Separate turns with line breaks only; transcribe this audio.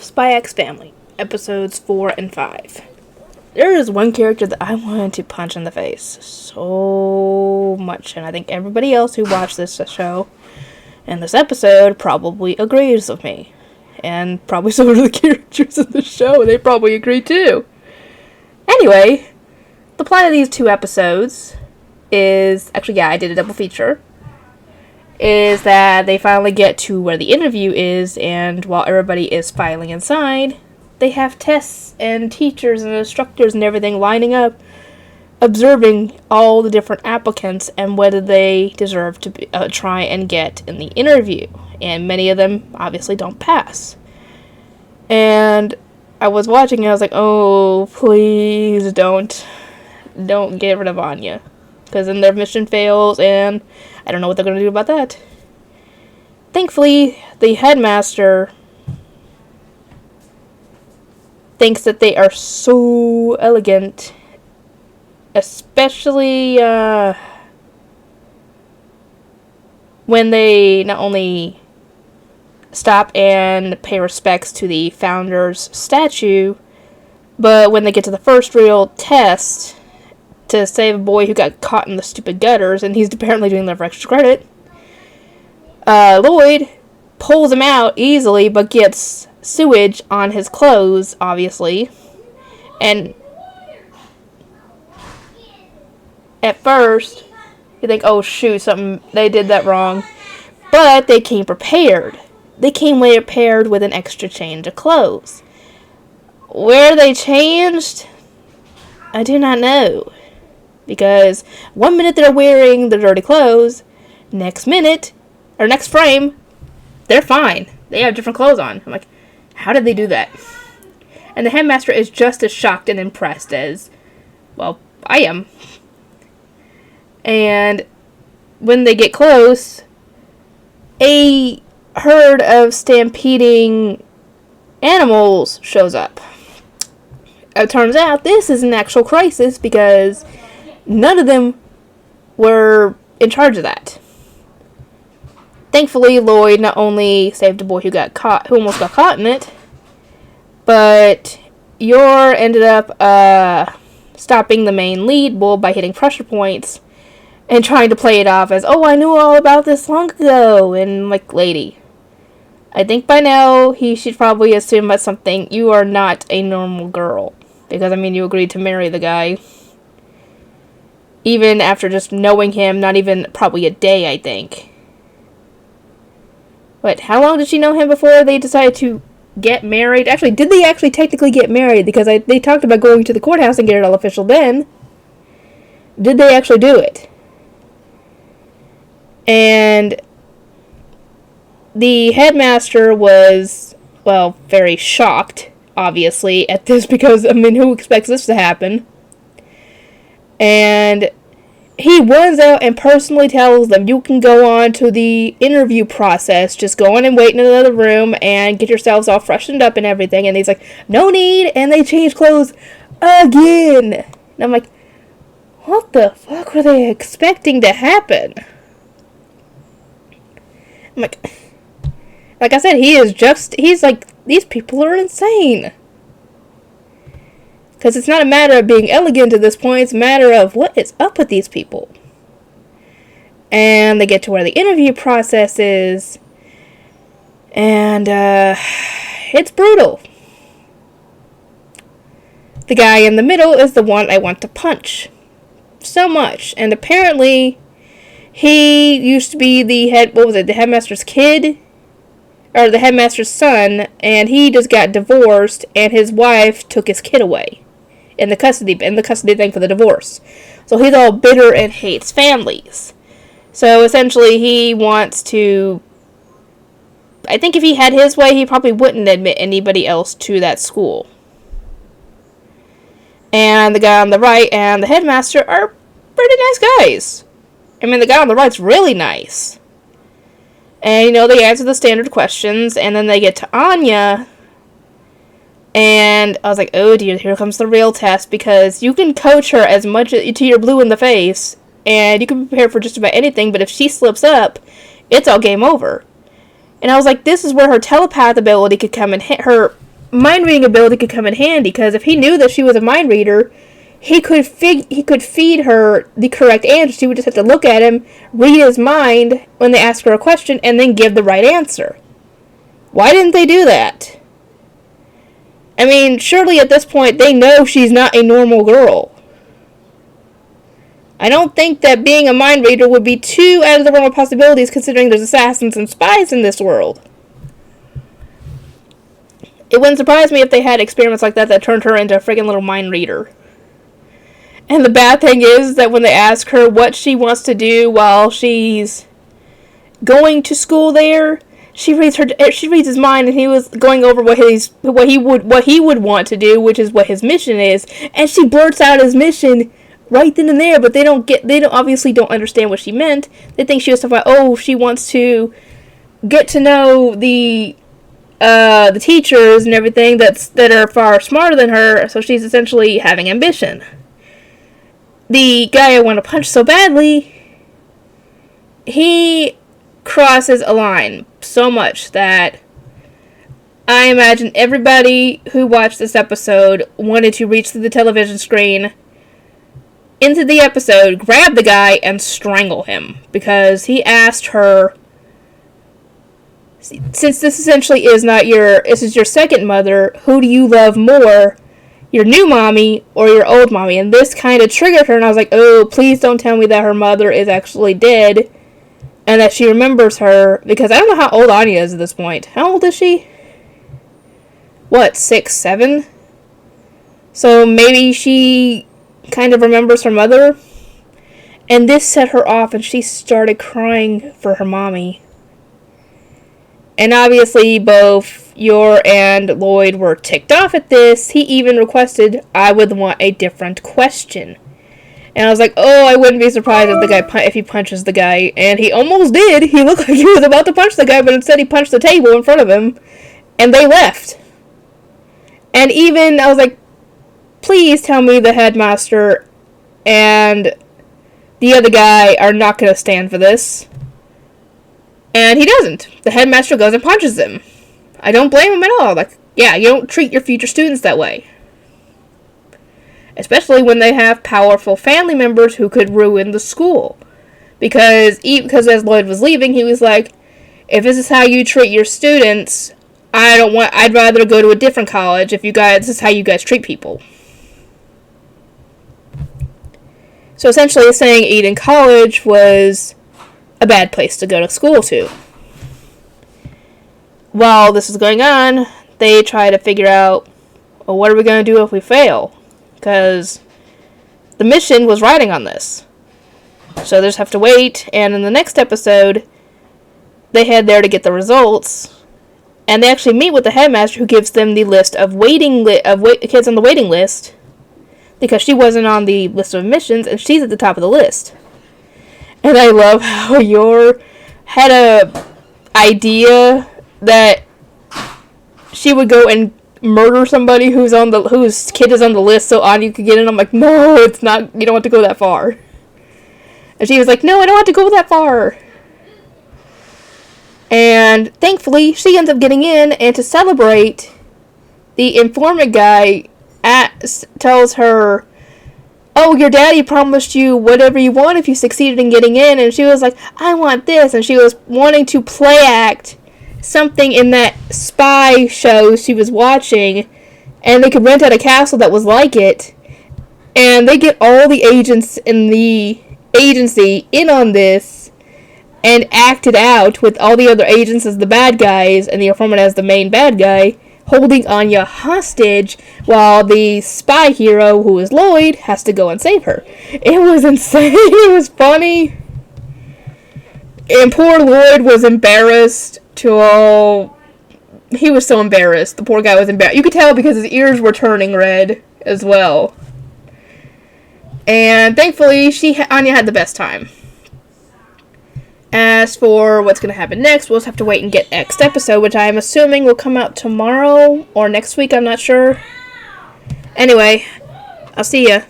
Spy X Family, episodes 4 and 5. There is one character that I wanted to punch in the face so much, and I think everybody else who watched this show and this episode probably agrees with me. And probably some of the characters in the show, they probably agree too. Anyway, the plot of these two episodes is, actually I did a double feature, is that they finally get to where the interview is, and while everybody is filing inside, they have tests and teachers and instructors and everything lining up, observing all the different applicants and whether they deserve to try and get in the interview. And many of them obviously don't pass. And I was watching and I was like, oh, please don't get rid of Anya. Because then their mission fails and I don't know what they're going to do about that. Thankfully, the headmaster thinks that they are so elegant, especially when they not only stop and pay respects to the founder's statue, but when they get to the first real test to save a boy who got caught in the stupid gutters, and he's apparently doing that for extra credit, Lloyd pulls him out easily, but gets sewage on his clothes, obviously. And at first, you think, oh shoot, they did that wrong. But they came prepared. They came prepared with an extra change of clothes. Where they changed, I do not know. Because one minute they're wearing the dirty clothes, next frame, they're fine. They have different clothes on. I'm like, how did they do that? And the headmaster is just as shocked and impressed as, well, I am. And when they get close, a herd of stampeding animals shows up. It turns out this is an actual crisis because none of them were in charge of that. Thankfully, Lloyd not only saved a boy who almost got caught in it, but Yor ended up stopping the main lead bull by hitting pressure points and trying to play it off as, oh, I knew all about this long ago, and like, lady, I think by now he should probably assume about something. You are not a normal girl. Because, you agreed to marry the guy. Even after just knowing him, not even probably a day, I think. But how long did she know him before they decided to get married? Actually, did they actually technically get married? Because they talked about going to the courthouse and get it all official then. Did they actually do it? And the headmaster was, well, very shocked, obviously, at this because, who expects this to happen? And he runs out and personally tells them, you can go on to the interview process. Just go on and wait in another room and get yourselves all freshened up and everything. And he's like, no need. And they change clothes again. And I'm like, what the fuck were they expecting to happen? I'm like I said, he's like, these people are insane. Because it's not a matter of being elegant at this point, it's a matter of what is up with these people. And they get to where the interview process is, and it's brutal. The guy in the middle is the one I want to punch so much, and apparently he used to be the headmaster's kid? Or the headmaster's son, and he just got divorced, and his wife took his kid away in the custody thing for the divorce. So he's all bitter and hates families. So essentially he wants to, I think if he had his way, he probably wouldn't admit anybody else to that school. And the guy on the right and the headmaster are pretty nice guys. The guy on the right's really nice. And, they answer the standard questions, and then they get to Anya, and I was like, oh dear, here comes the real test, because you can coach her as much to your blue in the face, and you can be prepared for just about anything, but if she slips up, it's all game over. And I was like, this is where her telepath ability could come and hit her mind reading ability could come in handy, because if he knew that she was a mind reader, he could feed her the correct answer. She would just have to look at him, read his mind when they ask her a question, and then give the right answer. Why didn't they do that? I mean, surely at this point they know she's not a normal girl. I don't think that being a mind reader would be too out of the realm of possibilities, considering there's assassins and spies in this world. It wouldn't surprise me if they had experiments like that turned her into a friggin' little mind reader. And the bad thing is that when they ask her what she wants to do while she's going to school there, she reads his mind, and he was going over what he would want to do, which is what his mission is, and she blurts out his mission right then and there, but they obviously don't understand what she meant. They think she was talking about, she wants to get to know the teachers and everything that are far smarter than her, so she's essentially having ambition. The guy I want to punch so badly, he crosses a line so much that I imagine everybody who watched this episode wanted to reach through the television screen into the episode, grab the guy, and strangle him, because he asked her, since this essentially is your second mother, who do you love more, your new mommy or your old mommy? And this kind of triggered her, and I was like, oh, please don't tell me that her mother is actually dead and that she remembers her, because I don't know how old Anya is at this point. How old is she? 6, 7? So maybe she kind of remembers her mother, and this set her off, and she started crying for her mommy. And obviously both Yor and Lloyd were ticked off at this. He even requested I would want a different question. And I was like, oh, I wouldn't be surprised if he punches the guy. And he almost did. He looked like he was about to punch the guy, but instead he punched the table in front of him. And they left. And even, I was like, please tell me the headmaster and the other guy are not going to stand for this. And he doesn't. The headmaster goes and punches him. I don't blame him at all. Like, yeah, you don't treat your future students that way. Especially when they have powerful family members who could ruin the school. Because as Lloyd was leaving, he was like, if this is how you treat your students, I'd rather go to a different college if this is how you guys treat people. So essentially saying Eden College was a bad place to go to school to. While this is going on, they try to figure out, well, what are we going to do if we fail? Because the mission was riding on this. So they just have to wait, and in the next episode, they head there to get the results, and they actually meet with the headmaster, who gives them the list of kids on the waiting list, because she wasn't on the list of admissions, and she's at the top of the list. And I love how Yor had a idea that she would go and murder somebody whose kid is on the list so Anya could get in. I'm like, no, it's not. You don't have to go that far. And she was like, no, I don't have to go that far. And thankfully, she ends up getting in, and to celebrate, the informant guy tells her, oh, your daddy promised you whatever you want if you succeeded in getting in. And she was like, I want this. And she was wanting to play act something in that spy show she was watching, and they could rent out a castle that was like it. And they get all the agents in the agency in on this and act it out with all the other agents as the bad guys and the informant as the main bad guy, holding Anya hostage while the spy hero, who is Lloyd, has to go and save her. It was insane. It was funny. And poor Lloyd was embarrassed he was so embarrassed. The poor guy was embarrassed. You could tell because his ears were turning red as well. And thankfully, Anya had the best time. As for what's going to happen next, we'll just have to wait and get next episode, which I am assuming will come out tomorrow or next week, I'm not sure. Anyway, I'll see ya.